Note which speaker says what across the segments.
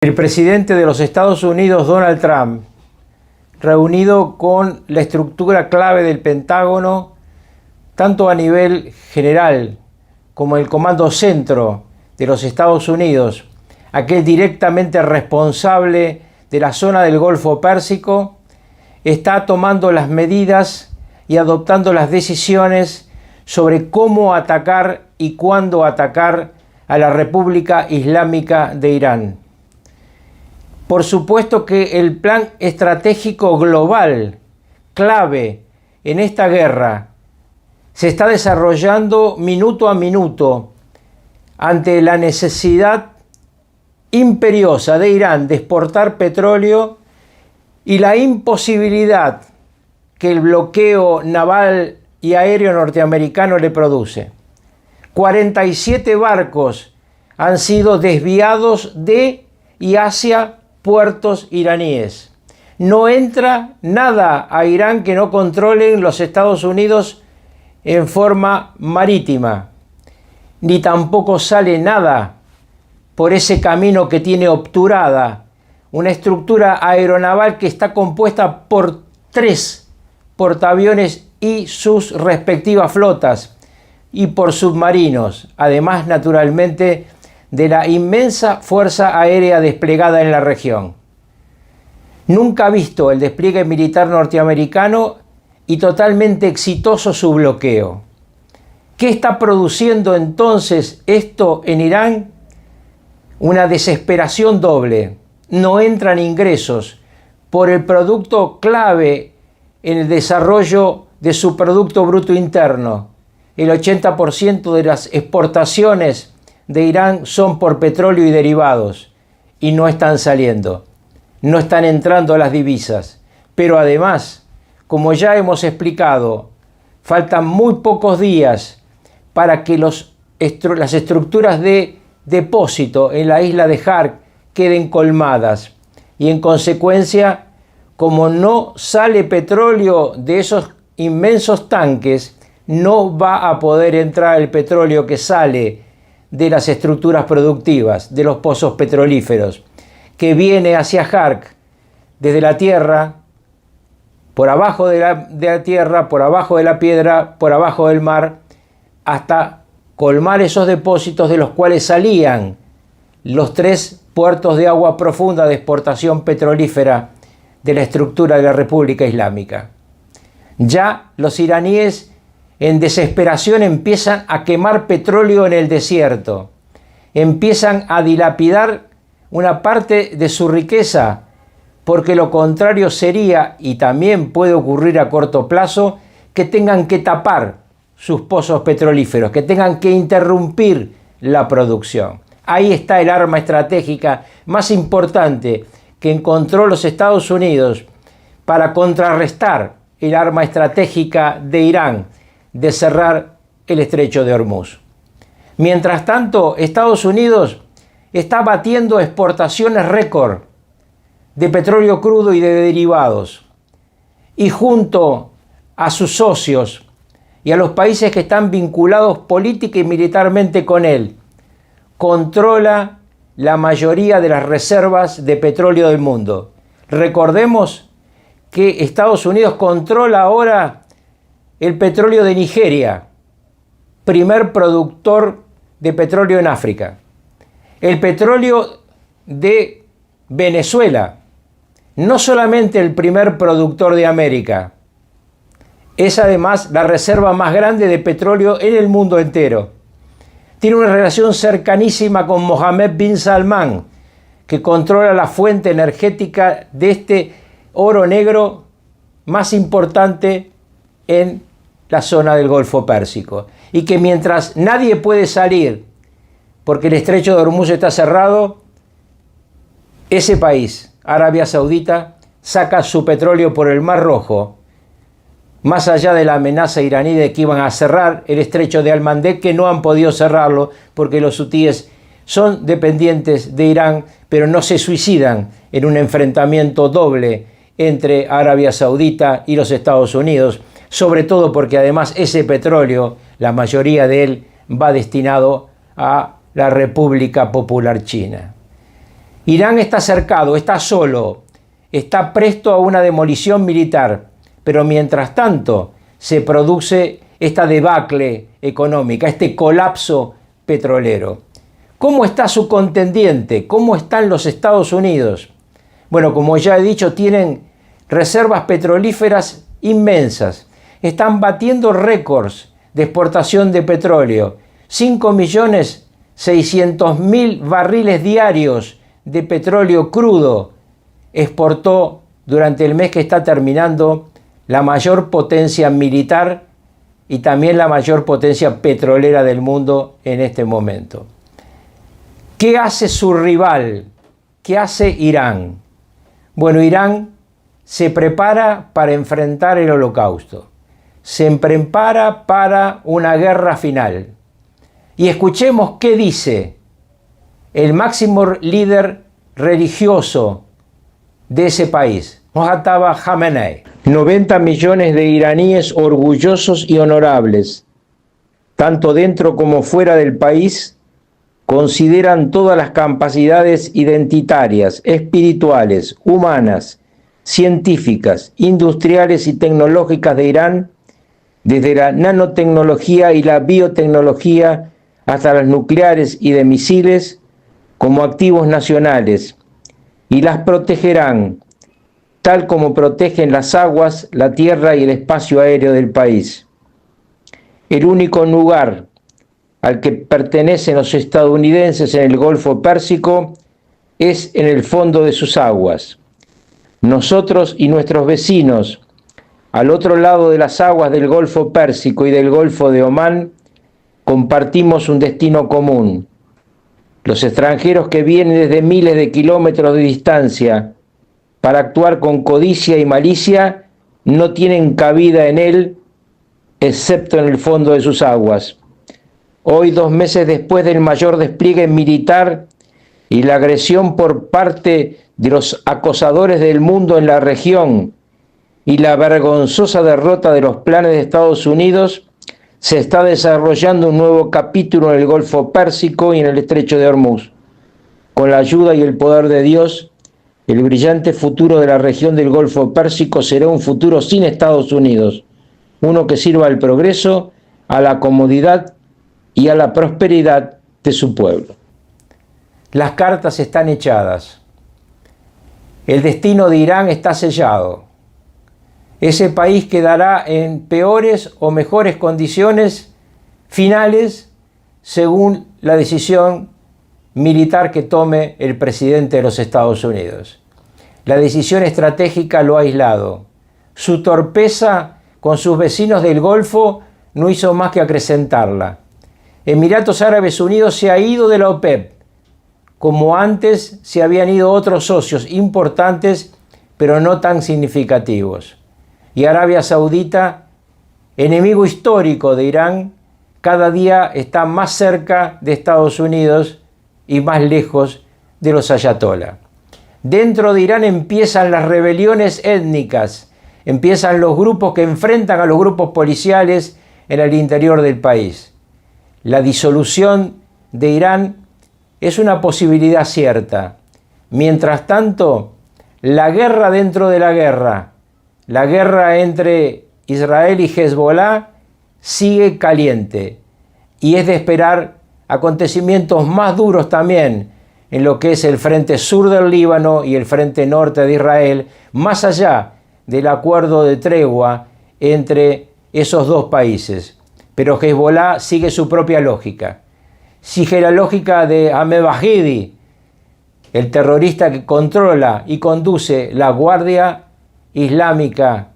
Speaker 1: El presidente de los Estados Unidos, Donald Trump, reunido con la estructura clave del Pentágono, tanto a nivel general como el Comando Centro de los Estados Unidos, aquel directamente responsable de la zona del Golfo Pérsico, está tomando las medidas y adoptando las decisiones sobre cómo atacar y cuándo atacar a la República Islámica de Irán. Por supuesto que el plan estratégico global, clave en esta guerra, se está desarrollando minuto a minuto ante la necesidad imperiosa de Irán de exportar petróleo y la imposibilidad que el bloqueo naval y aéreo norteamericano le produce. 47 barcos han sido desviados de y hacia puertos iraníes. No entra nada a Irán que no controlen los Estados Unidos en forma marítima, ni tampoco sale nada por ese camino que tiene obturada una estructura aeronaval que está compuesta por 3 portaaviones y sus respectivas flotas y por submarinos, además naturalmente de la inmensa fuerza aérea desplegada en la región. Nunca ha visto el despliegue militar norteamericano y totalmente exitoso su bloqueo. ¿Qué está produciendo entonces esto en Irán? Una desesperación doble. No entran ingresos por el producto clave en el desarrollo de su Producto Bruto Interno. El 80% de las exportaciones de Irán son por petróleo y derivados y no están saliendo, no están entrando las divisas. Pero además, como ya hemos explicado, faltan muy pocos días para que las estructuras de depósito en la isla de Hark queden colmadas y en consecuencia, como no sale petróleo de esos inmensos tanques, no va a poder entrar el petróleo que sale de las estructuras productivas, de los pozos petrolíferos, que viene hacia Hark desde la tierra, por abajo de la tierra, por abajo de la piedra, por abajo del mar, hasta colmar esos depósitos de los cuales salían los 3 puertos de agua profunda de exportación petrolífera de la estructura de la República Islámica. Ya los iraníes en desesperación empiezan a quemar petróleo en el desierto, empiezan a dilapidar una parte de su riqueza, porque lo contrario sería, y también puede ocurrir a corto plazo, que tengan que tapar sus pozos petrolíferos, que tengan que interrumpir la producción. Ahí está el arma estratégica más importante que encontró los Estados Unidos para contrarrestar el arma estratégica de Irán, de cerrar el estrecho de Hormuz. Mientras tanto, Estados Unidos está batiendo exportaciones récord de petróleo crudo y de derivados. Y junto a sus socios y a los países que están vinculados política y militarmente con él, controla la mayoría de las reservas de petróleo del mundo. Recordemos que Estados Unidos controla ahora el petróleo de Nigeria, primer productor de petróleo en África. El petróleo de Venezuela, no solamente el primer productor de América, es además la reserva más grande de petróleo en el mundo entero. Tiene una relación cercanísima con Mohammed bin Salman, que controla la fuente energética de este oro negro más importante en la zona del Golfo Pérsico, y que mientras nadie puede salir porque el estrecho de Hormuz está cerrado, ese país, Arabia Saudita, saca su petróleo por el Mar Rojo, más allá de la amenaza iraní de que iban a cerrar el estrecho de Al-Mandeb, que no han podido cerrarlo porque los hutíes son dependientes de Irán, pero no se suicidan en un enfrentamiento doble entre Arabia Saudita y los Estados Unidos, sobre todo porque además ese petróleo, la mayoría de él, va destinado a la República Popular China. Irán está cercado, está solo, está presto a una demolición militar, pero mientras tanto se produce esta debacle económica, este colapso petrolero. ¿Cómo está su contendiente? ¿Cómo están los Estados Unidos? Bueno, como ya he dicho, tienen reservas petrolíferas inmensas. Están batiendo récords de exportación de petróleo. 5.600.000 barriles diarios de petróleo crudo exportó durante el mes que está terminando la mayor potencia militar y también la mayor potencia petrolera del mundo en este momento. ¿Qué hace su rival? ¿Qué hace Irán? Bueno, Irán se prepara para enfrentar el Holocausto. Se prepara para una guerra final. Y escuchemos qué dice el máximo líder religioso de ese país, Mojtaba Khamenei. 90 millones de iraníes orgullosos y honorables, tanto dentro como fuera del país, consideran todas las capacidades identitarias, espirituales, humanas, científicas, industriales y tecnológicas de Irán, desde la nanotecnología y la biotecnología hasta las nucleares y de misiles, como activos nacionales, y las protegerán, tal como protegen las aguas, la tierra y el espacio aéreo del país. El único lugar al que pertenecen los estadounidenses en el Golfo Pérsico es en el fondo de sus aguas. Nosotros y nuestros vecinos, al otro lado de las aguas del Golfo Pérsico y del Golfo de Omán, compartimos un destino común. Los extranjeros que vienen desde miles de kilómetros de distancia para actuar con codicia y malicia no tienen cabida en él, excepto en el fondo de sus aguas. Hoy, 2 meses después del mayor despliegue militar y la agresión por parte de los acosadores del mundo en la región y la vergonzosa derrota de los planes de Estados Unidos, se está desarrollando un nuevo capítulo en el Golfo Pérsico y en el Estrecho de Hormuz. Con la ayuda y el poder de Dios, el brillante futuro de la región del Golfo Pérsico será un futuro sin Estados Unidos, uno que sirva al progreso, a la comodidad y a la prosperidad de su pueblo. Las cartas están echadas. El destino de Irán está sellado. Ese país quedará en peores o mejores condiciones finales según la decisión militar que tome el presidente de los Estados Unidos. La decisión estratégica lo ha aislado. Su torpeza con sus vecinos del Golfo no hizo más que acrecentarla. Emiratos Árabes Unidos se ha ido de la OPEP, como antes se habían ido otros socios importantes, pero no tan significativos. Y Arabia Saudita, enemigo histórico de Irán, cada día está más cerca de Estados Unidos y más lejos de los ayatolá. Dentro de Irán empiezan las rebeliones étnicas, empiezan los grupos que enfrentan a los grupos policiales en el interior del país. La disolución de Irán es una posibilidad cierta. Mientras tanto, la guerra dentro de la guerra entre Israel y Hezbolá sigue caliente y es de esperar acontecimientos más duros también en lo que es el frente sur del Líbano y el frente norte de Israel, más allá del acuerdo de tregua entre esos dos países. Pero Hezbolá sigue su propia lógica. Sigue la lógica de Ahmed Bahidi, el terrorista que controla y conduce la Guardia Islámica,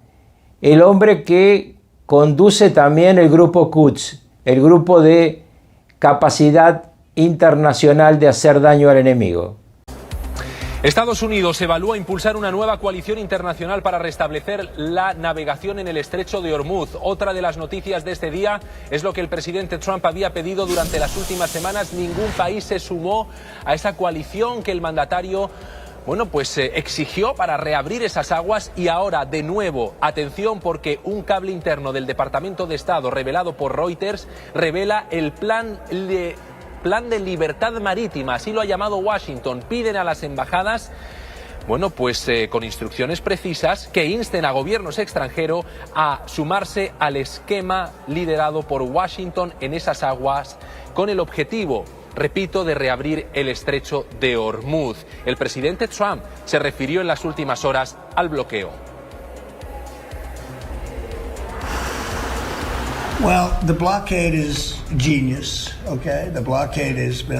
Speaker 1: el hombre que conduce también el grupo Quds, el grupo de capacidad internacional de hacer daño al enemigo.
Speaker 2: Estados Unidos evalúa impulsar una nueva coalición internacional para restablecer la navegación en el estrecho de Hormuz. Otra de las noticias de este día es lo que el presidente Trump había pedido durante las últimas semanas. Ningún país se sumó a esa coalición que el mandatario exigió para reabrir esas aguas. Y ahora, de nuevo, atención, porque un cable interno del Departamento de Estado revelado por Reuters revela el plan de plan de libertad marítima, así lo ha llamado Washington. Piden a las embajadas, bueno, pues con instrucciones precisas que insten a gobiernos extranjeros a sumarse al esquema liderado por Washington en esas aguas con el objetivo, repito, de reabrir el estrecho de Hormuz. El presidente Trump se refirió en las últimas horas al bloqueo.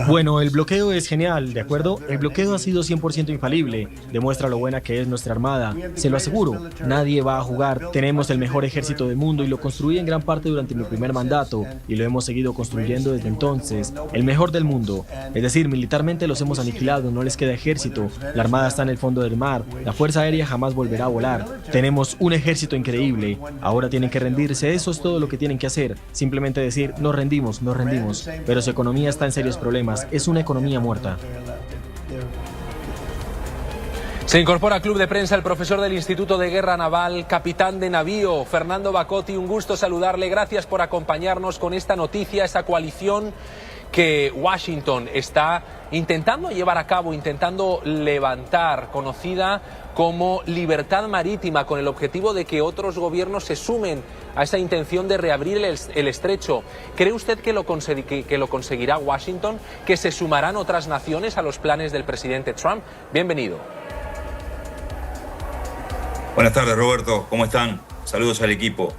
Speaker 3: Bueno, el bloqueo es genial, ¿de acuerdo? El bloqueo ha sido 100% infalible. Demuestra lo buena que es nuestra armada. Se lo aseguro, nadie va a jugar. Tenemos el mejor ejército del mundo y lo construí en gran parte durante mi primer mandato y lo hemos seguido construyendo desde entonces. El mejor del mundo. Es decir, militarmente los hemos aniquilado, no les queda ejército. La armada está en el fondo del mar. La fuerza aérea jamás volverá a volar. Tenemos un ejército increíble. Ahora tienen que rendirse. Eso es todo lo que tienen que hacer. Simplemente decir, nos rendimos, nos rendimos. Pero su economía está en serios problemas. Es una economía muerta.
Speaker 2: Se incorpora al club de prensa el profesor del Instituto de Guerra Naval, capitán de navío, Fernando Bacotti. Un gusto saludarle. Gracias por acompañarnos con esta noticia, esa coalición que Washington está intentando llevar a cabo, intentando levantar, conocida como Libertad Marítima, con el objetivo de que otros gobiernos se sumen a esa intención de reabrir el estrecho. ¿Cree usted que lo conseguirá Washington? ¿Que se sumarán otras naciones a los planes del presidente Trump? Bienvenido.
Speaker 4: Buenas tardes, Roberto. ¿Cómo están? Saludos al equipo.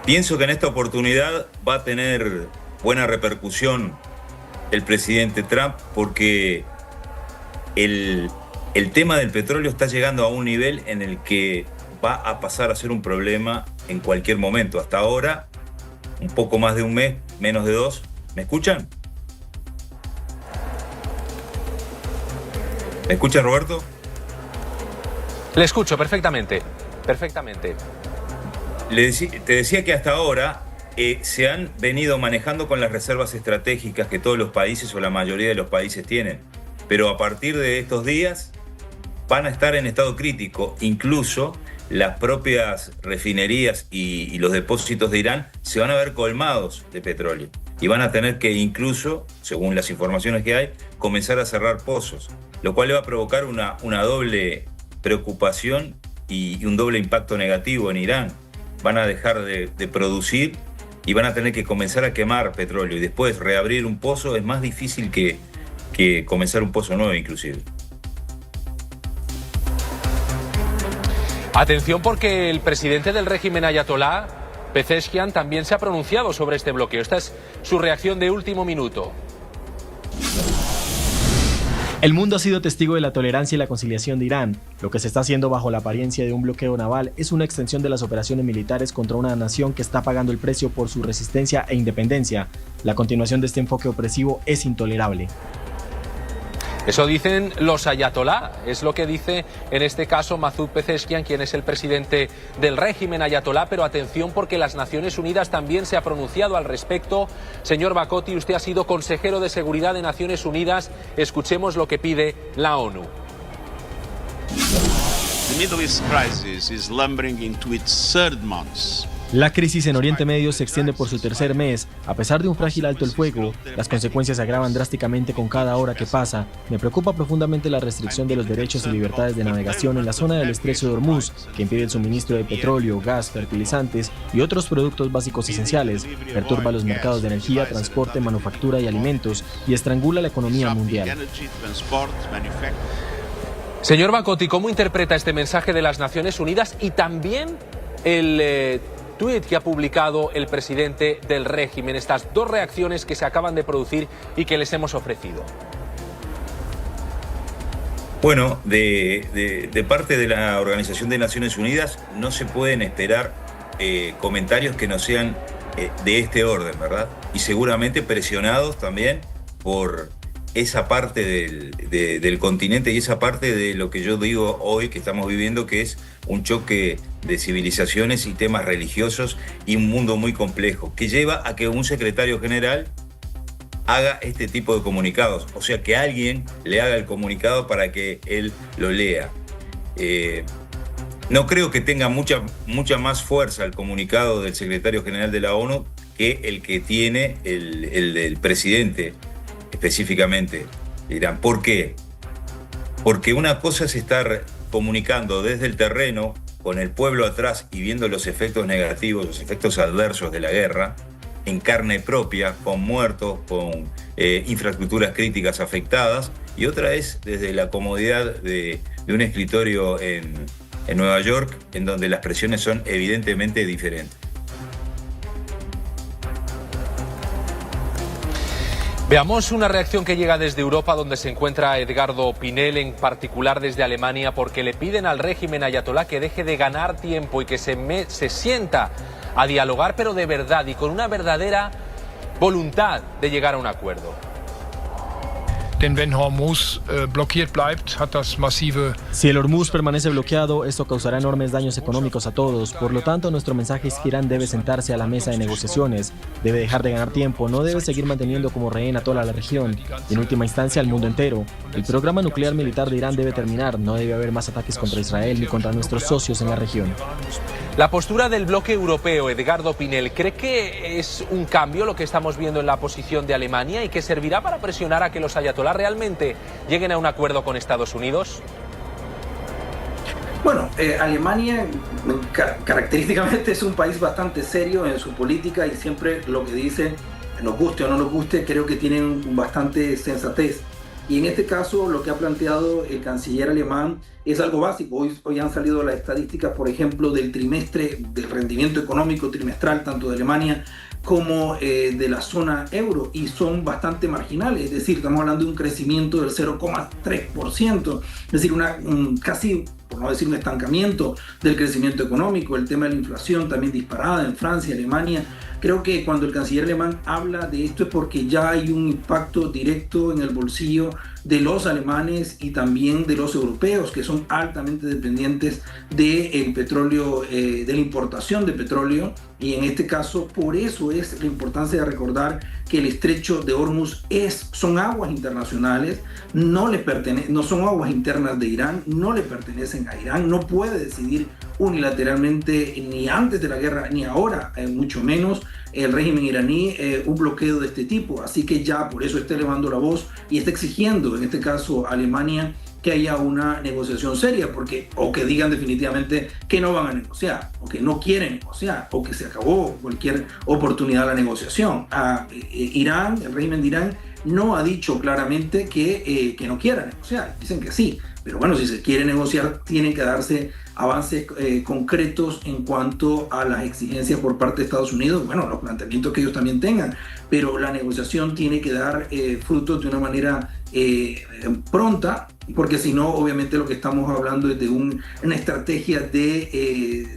Speaker 4: Pienso que en esta oportunidad va a tener buena repercusión el presidente Trump porque el tema del petróleo está llegando a un nivel en el que va a pasar a ser un problema en cualquier momento. Hasta ahora, un poco más de un mes, menos de 2. ¿Me escuchan? ¿Me escuchan, Roberto?
Speaker 2: Le escucho perfectamente, perfectamente.
Speaker 4: Te decía que hasta ahora se han venido manejando con las reservas estratégicas que todos los países o la mayoría de los países tienen. Pero a partir de estos días van a estar en estado crítico. Incluso las propias refinerías y los depósitos de Irán se van a ver colmados de petróleo. Y van a tener que incluso, según las informaciones que hay, comenzar a cerrar pozos. Lo cual le va a provocar una doble preocupación y un doble impacto negativo en Irán. Van a dejar de producir y van a tener que comenzar a quemar petróleo. Y después reabrir un pozo es más difícil que comenzar un pozo nuevo inclusive.
Speaker 2: Atención, porque el presidente del régimen ayatolá, Pezeshkian, también se ha pronunciado sobre este bloqueo. Esta es su reacción de último minuto.
Speaker 3: El mundo ha sido testigo de la tolerancia y la conciliación de Irán. Lo que se está haciendo bajo la apariencia de un bloqueo naval es una extensión de las operaciones militares contra una nación que está pagando el precio por su resistencia e independencia. La continuación de este enfoque opresivo es intolerable.
Speaker 2: Eso dicen los ayatolá, es lo que dice en este caso Masoud Pezeshkian, quien es el presidente del régimen ayatolá, pero atención porque las Naciones Unidas también se ha pronunciado al respecto. Señor Bacotti, usted ha sido consejero de seguridad de Naciones Unidas, escuchemos lo que pide la ONU.
Speaker 5: The Middle East crisis is lumbering into its third month.
Speaker 3: La crisis en Oriente Medio se extiende por su tercer mes. A pesar de un frágil alto el fuego, las consecuencias se agravan drásticamente con cada hora que pasa. Me preocupa profundamente la restricción de los derechos y libertades de navegación en la zona del estrecho de Hormuz, que impide el suministro de petróleo, gas, fertilizantes y otros productos básicos esenciales, perturba los mercados de energía, transporte, manufactura y alimentos y estrangula la economía mundial.
Speaker 2: Señor Bacotti, ¿cómo interpreta este mensaje de las Naciones Unidas y también el tuit que ha publicado el presidente del régimen, estas dos reacciones que se acaban de producir y que les hemos ofrecido?
Speaker 4: Bueno, de parte de la Organización de Naciones Unidas no se pueden esperar comentarios que no sean de este orden, ¿verdad? Y seguramente presionados también por esa parte del continente y esa parte de lo que yo digo hoy que estamos viviendo, que es un choque de civilizaciones y temas religiosos y un mundo muy complejo, que lleva a que un secretario general haga este tipo de comunicados, o sea, que alguien le haga el comunicado para que él lo lea. No creo que tenga mucha más fuerza el comunicado del secretario general de la ONU que el que tiene el presidente específicamente Irán. ¿Por qué? Porque una cosa es estar comunicando desde el terreno con el pueblo atrás y viendo los efectos negativos, los efectos adversos de la guerra, en carne propia, con muertos, con infraestructuras críticas afectadas, y otra es desde la comodidad de un escritorio en Nueva York, en donde las presiones son evidentemente diferentes.
Speaker 2: Veamos una reacción que llega desde Europa, donde se encuentra Edgardo Pinel, en particular desde Alemania, porque le piden al régimen ayatolá que deje de ganar tiempo y que se sienta a dialogar, pero de verdad y con una verdadera voluntad de llegar a un acuerdo.
Speaker 6: Denn wenn Hormuz blockiert bleibt, hat das massive...
Speaker 3: Si el Hormuz permanece bloqueado, esto causará enormes daños económicos a todos. Por lo tanto, nuestro mensaje es que Irán debe sentarse a la mesa de negociaciones, debe dejar de ganar tiempo, no debe seguir manteniendo como rehén a toda la región y en última instancia al mundo entero. El programa nuclear militar de Irán debe terminar, no debe haber más ataques contra Israel ni contra nuestros socios en la región.
Speaker 2: La postura del bloque europeo, Edgardo Pinel, ¿cree que es un cambio lo que estamos viendo en la posición de Alemania y que servirá para presionar a que los ayatolás realmente lleguen a un acuerdo con Estados Unidos?
Speaker 7: Bueno, Alemania característicamente es un país bastante serio en su política y siempre lo que dice, nos guste o no nos guste, creo que tienen bastante sensatez. Y en este caso lo que ha planteado el canciller alemán es algo básico. Hoy han salido las estadísticas, por ejemplo, del trimestre, del rendimiento económico trimestral, tanto de Alemania como de la zona euro, y son bastante marginales. Es decir, estamos hablando de un crecimiento del 0,3%, es decir, casi, por no decir un estancamiento del crecimiento económico. El tema de la inflación también disparada en Francia, Alemania. Creo que cuando el canciller alemán habla de esto es porque ya hay un impacto directo en el bolsillo de los alemanes y también de los europeos, que son altamente dependientes del petróleo, de la importación de petróleo. Y en este caso, por eso es la importancia de recordar que el estrecho de Hormuz son aguas internacionales, no son aguas internas de Irán, no le pertenecen a Irán, no puede decidir unilateralmente ni antes de la guerra ni ahora, mucho menos el régimen iraní, un bloqueo de este tipo. Así que ya por eso está elevando la voz y está exigiendo, en este caso a Alemania, que haya una negociación seria, o que digan definitivamente que no van a negociar, o que no quieren negociar, o que se acabó cualquier oportunidad de la negociación. Irán, el régimen de Irán, no ha dicho claramente que no quiera negociar, dicen que sí, pero bueno, si se quiere negociar, tienen que darse avances concretos en cuanto a las exigencias por parte de Estados Unidos, bueno, los planteamientos que ellos también tengan, pero la negociación tiene que dar frutos de una manera pronta, porque si no, obviamente lo que estamos hablando es de una estrategia de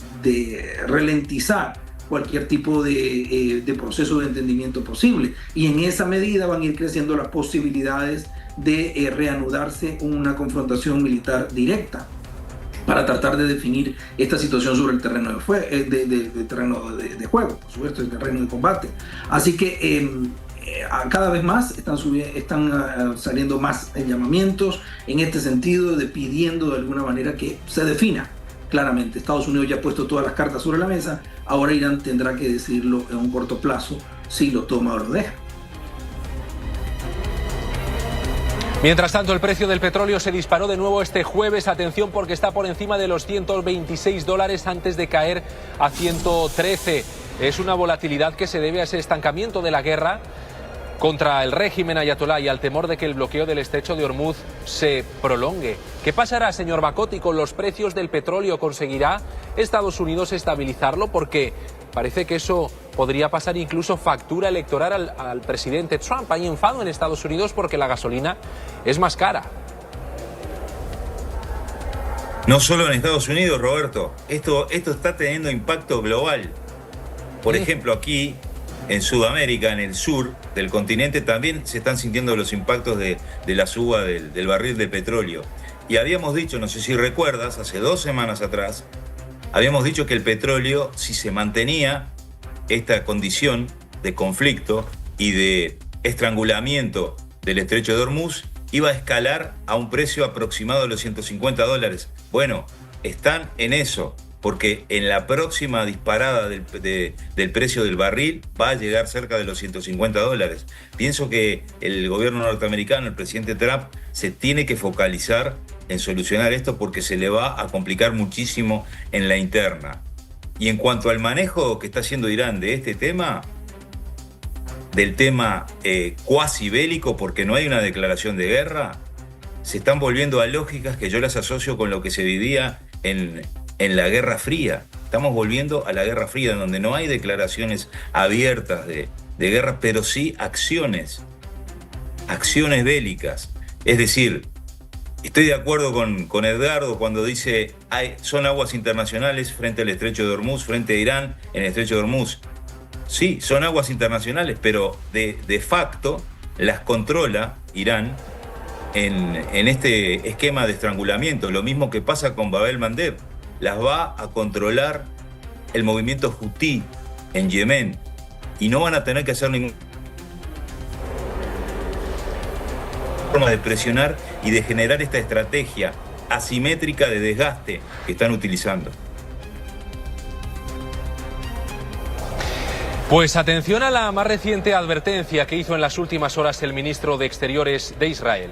Speaker 7: ralentizar cualquier tipo de proceso de entendimiento posible, y en esa medida van a ir creciendo las posibilidades de reanudarse una confrontación militar directa para tratar de definir esta situación sobre el terreno de juego, por supuesto, el terreno de combate. Así que cada vez más están saliendo más llamamientos en este sentido, de pidiendo de alguna manera que se defina claramente. Estados Unidos ya ha puesto todas las cartas sobre la mesa, ahora Irán tendrá que decidirlo en un corto plazo si lo toma o lo deja.
Speaker 2: Mientras tanto, el precio del petróleo se disparó de nuevo este jueves. Atención, porque está por encima de los $126 antes de caer a 113. Es una volatilidad que se debe a ese estancamiento de la guerra contra el régimen ayatolá y al temor de que el bloqueo del estrecho de Hormuz se prolongue. ¿Qué pasará, señor Bacotti, con los precios del petróleo? ¿Conseguirá Estados Unidos estabilizarlo? Porque parece que eso podría pasar incluso factura electoral al presidente Trump. Hay enfado en Estados Unidos porque la gasolina es más cara.
Speaker 4: No solo en Estados Unidos, Roberto. Esto está teniendo impacto global. Por ejemplo, aquí en Sudamérica, en el sur del continente, también se están sintiendo los impactos de la suba del barril de petróleo. Y habíamos dicho, no sé si recuerdas, hace 2 semanas atrás, habíamos dicho que el petróleo, si se mantenía esta condición de conflicto y de estrangulamiento del estrecho de Hormuz, iba a escalar a un precio aproximado de los $150. Bueno, están en eso. porque en la próxima disparada del precio del barril va a llegar cerca de los $150. Pienso que el gobierno norteamericano, el presidente Trump, se tiene que focalizar en solucionar esto porque se le va a complicar muchísimo en la interna. Y en cuanto al manejo que está haciendo Irán de este tema, del tema cuasi bélico, porque no hay una declaración de guerra, se están volviendo a lógicas que yo las asocio con lo que se vivía en la Guerra Fría. Estamos volviendo a la Guerra Fría, donde no hay declaraciones abiertas de guerra, pero sí acciones bélicas. Es decir, estoy de acuerdo con Edgardo cuando dice son aguas internacionales frente al estrecho de Hormuz, frente a Irán en el estrecho de Hormuz. Sí, son aguas internacionales, pero de facto las controla Irán en este esquema de estrangulamiento. Lo mismo que pasa con Bab el-Mandeb. Las va a controlar el movimiento Houthi en Yemen y no van a tener que hacer ninguna forma de presionar y de generar esta estrategia asimétrica de desgaste que están utilizando.
Speaker 2: Pues atención a la más reciente advertencia que hizo en las últimas horas el ministro de Exteriores de Israel.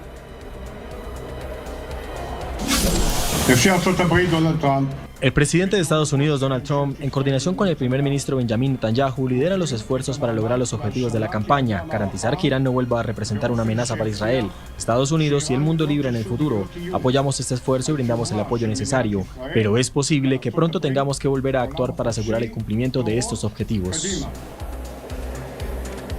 Speaker 3: El presidente de Estados Unidos, Donald Trump, en coordinación con el primer ministro Benjamin Netanyahu, lidera los esfuerzos para lograr los objetivos de la campaña, garantizar que Irán no vuelva a representar una amenaza para Israel, Estados Unidos y el mundo libre en el futuro. Apoyamos este esfuerzo y brindamos el apoyo necesario, pero es posible que pronto tengamos que volver a actuar para asegurar el cumplimiento de estos objetivos.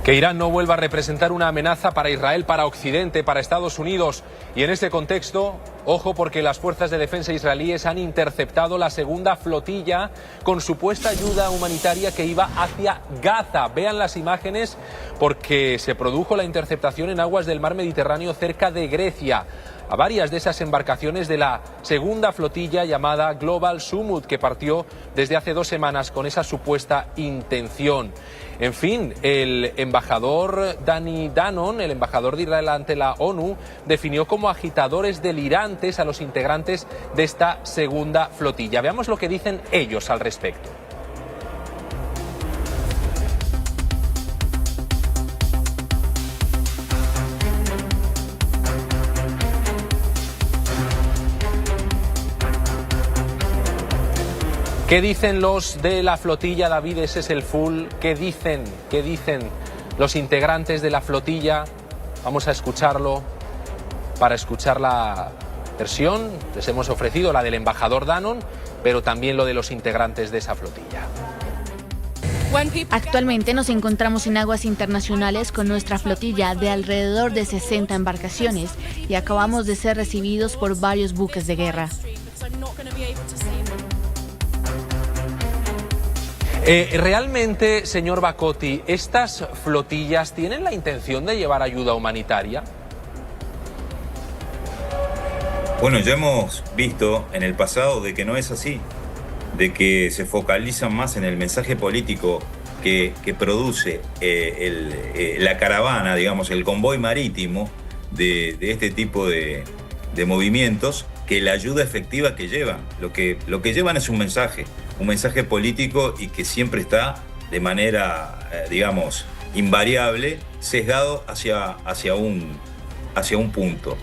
Speaker 2: Que Irán no vuelva a representar una amenaza para Israel, para Occidente, para Estados Unidos. Y en este contexto, ojo, porque las fuerzas de defensa israelíes han interceptado la segunda flotilla con supuesta ayuda humanitaria que iba hacia Gaza. Vean las imágenes porque se produjo la interceptación en aguas del mar Mediterráneo cerca de Grecia. A varias de esas embarcaciones de la segunda flotilla llamada Global Sumud, que partió desde hace 2 semanas con esa supuesta intención. En fin, el embajador Dani Danon, el embajador de Israel ante la ONU, definió como agitadores delirantes a los integrantes de esta segunda flotilla. Veamos lo que dicen ellos al respecto. ¿Qué dicen los de la flotilla, David? Ese es el full. ¿Qué dicen los integrantes de la flotilla? Vamos a escucharlo. Para escuchar la versión, les hemos ofrecido la del embajador Danon, pero también lo de los integrantes de esa flotilla.
Speaker 8: Actualmente nos encontramos en aguas internacionales con nuestra flotilla de alrededor de 60 embarcaciones y acabamos de ser recibidos por varios buques de guerra.
Speaker 2: ¿Realmente, señor Bakoty, estas flotillas tienen la intención de llevar ayuda humanitaria?
Speaker 4: Bueno, ya hemos visto en el pasado de que no es así, de que se focalizan más en el mensaje político que produce la caravana, digamos, el convoy marítimo de este tipo de movimientos, que la ayuda efectiva que llevan. Lo que llevan es un mensaje político y que siempre está de manera, digamos, invariable, sesgado hacia un punto.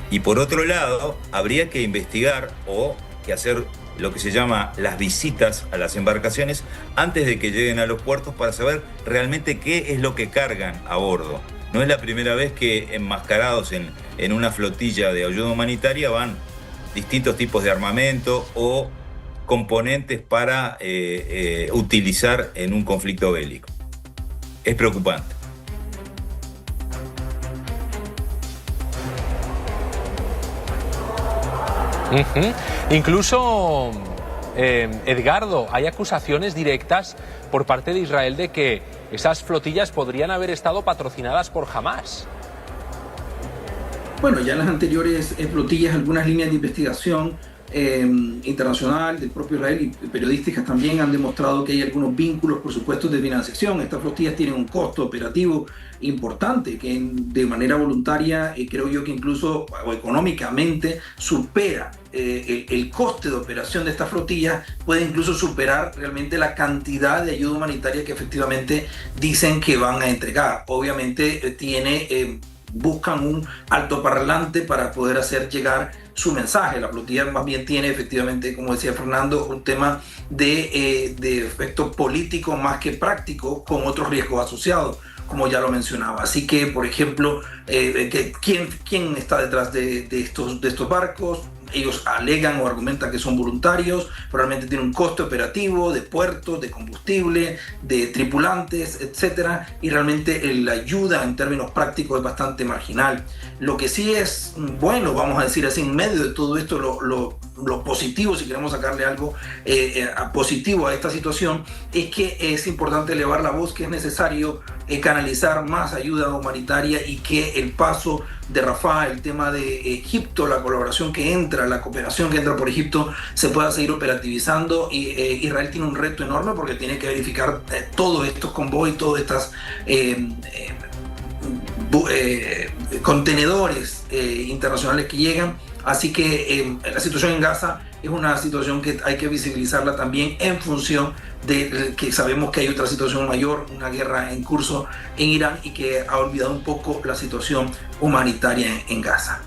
Speaker 4: Y por otro lado, habría que investigar o que hacer lo que se llama las visitas a las embarcaciones antes de que lleguen a los puertos para saber realmente qué es lo que cargan a bordo. No es la primera vez que enmascarados en una flotilla de ayuda humanitaria van distintos tipos de armamento o componentes para utilizar en un conflicto bélico. Es preocupante.
Speaker 2: Incluso, Edgardo, hay acusaciones directas por parte de Israel de que esas flotillas podrían haber estado patrocinadas por Hamás.
Speaker 7: Bueno, ya en las anteriores flotillas algunas líneas de investigación internacional, del propio Israel y periodísticas también han demostrado que hay algunos vínculos, por supuesto, de financiación. Estas flotillas tienen un costo operativo importante que de manera voluntaria creo yo que incluso o económicamente supera el coste de operación de estas flotillas, puede incluso superar realmente la cantidad de ayuda humanitaria que efectivamente dicen que van a entregar. Obviamente buscan un altoparlante para poder hacer llegar su mensaje. La flotilla más bien tiene efectivamente, como decía Fernando, un tema de efecto político más que práctico, con otros riesgos asociados, como ya lo mencionaba. Así que, por ejemplo, ¿quién está detrás de estos barcos? Ellos alegan o argumentan que son voluntarios, pero realmente tienen un coste operativo de puertos, de combustible, de tripulantes, etcétera, y realmente la ayuda en términos prácticos es bastante marginal. Lo que sí es bueno, vamos a decir así, en medio de todo esto, lo positivo, si queremos sacarle algo positivo a esta situación, es que es importante elevar la voz, que es necesario canalizar más ayuda humanitaria y que el paso de Rafah, el tema de Egipto, la colaboración que entra, la cooperación que entra por Egipto, se pueda seguir operativizando. Y Israel tiene un reto enorme porque tiene que verificar todos estos convoys, todas estas contenedores internacionales que llegan. Así que la situación en Gaza es una situación que hay que visibilizarla también en función de que sabemos que hay otra situación mayor, una guerra en curso en Irán, y que ha olvidado un poco la situación humanitaria en Gaza.